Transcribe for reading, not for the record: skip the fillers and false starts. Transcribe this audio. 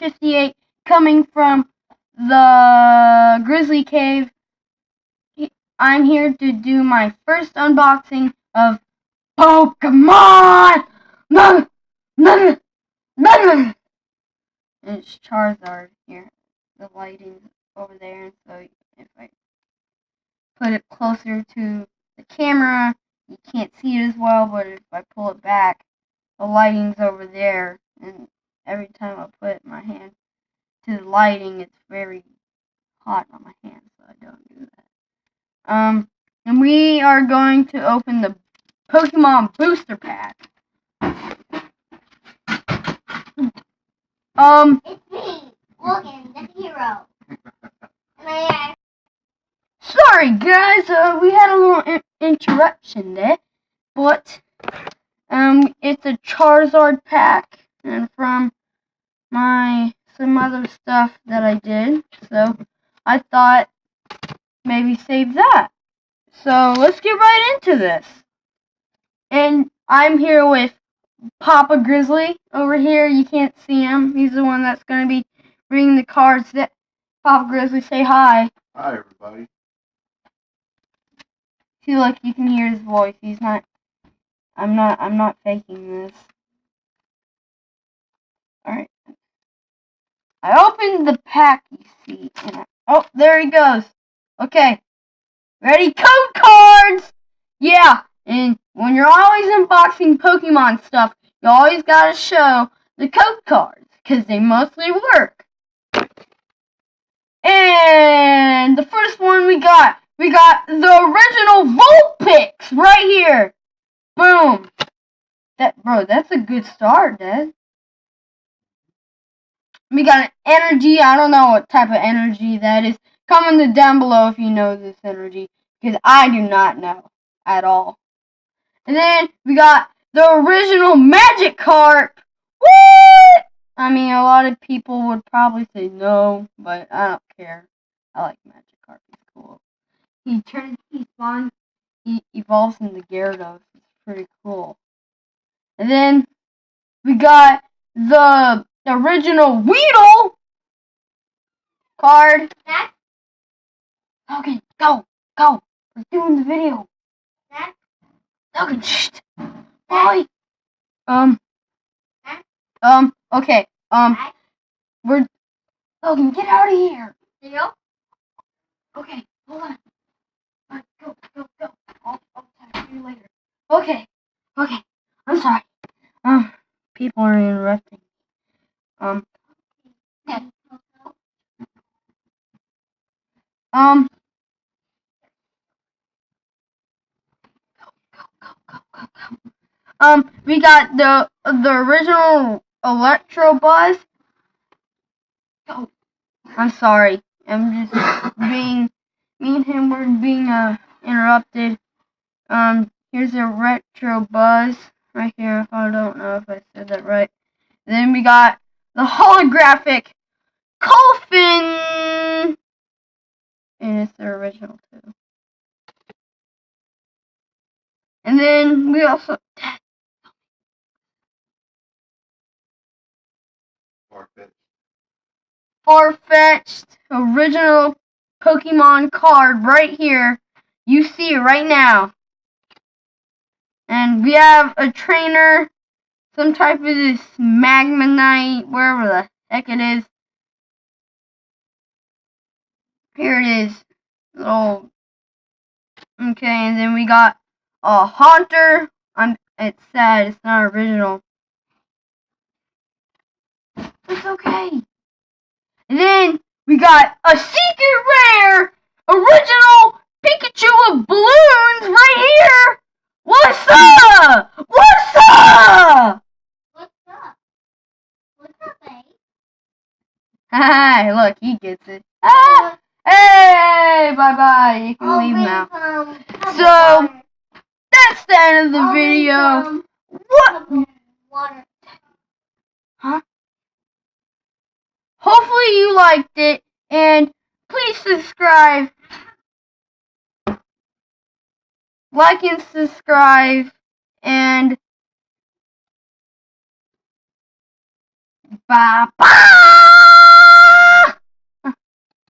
58 coming from the Grizzly Cave. I'm here to do my first unboxing of Pokemon! And it's Charizard here. The lighting's over there, so if I put it closer to the camera, you can't see it as well, but if I pull it back, the lighting's over there, and every time I put my hand to the lighting, it's very hot on my hand, so I don't do that. And we are going to open the Pokemon Booster Pack. It's me, Logan, the hero. Sorry guys, we had a little interruption there, but it's a Charizard pack, and from some other stuff that I did, so I thought maybe save that. So let's get right into this. And I'm here with Papa Grizzly over here. You can't see him. He's the one that's going to be bringing the cards. Papa Grizzly, say hi. Hi, everybody. See, look, you can hear his voice. He's not. I'm not faking this. All right. I opened the pack. You see, and oh, there he goes. Okay. Ready? Code cards. Yeah. And when you're always unboxing Pokemon stuff, you always gotta show the code cards, because they mostly work. And the first one we got the original Vulpix right here. Boom. That's a good start, Dad. We got an energy. I don't know what type of energy that is. Comment down below if you know this energy, because I do not know at all. And then we got the original Magikarp. What? I mean, a lot of people would probably say no, but I don't care. I like Magikarp. He's cool. He evolves into Gyarados. It's pretty cool. And then we got the original Weedle card. Okay, go. We're doing the video. Logan, shh. Boy. Okay. We're Logan, get out of here. Okay, hold on. Alright, go. I'll talk to you later. Okay. I'm sorry. People are interrupting. We got the original Electabuzz. Oh, I'm sorry. I'm just me and him were being interrupted. Here's a Electabuzz right here. I don't know if I said that right. Then we got the holographic Colfin, and it's the original too. And then we also Farfetch'd original Pokemon card right here. You see it right now. And we have a trainer, some type of this Magnemite, wherever the heck it is. Here it is. Okay, and then we got a Haunter. It's sad, it's not original. It's okay. And then we got a secret rare original Pikachu with balloons right here. What's up? Hi, look, he gets it. Hey, bye. You can leave now. So, that's the end of the video. What? Huh? Hopefully you liked it, and please subscribe. Like and subscribe, and bye-bye.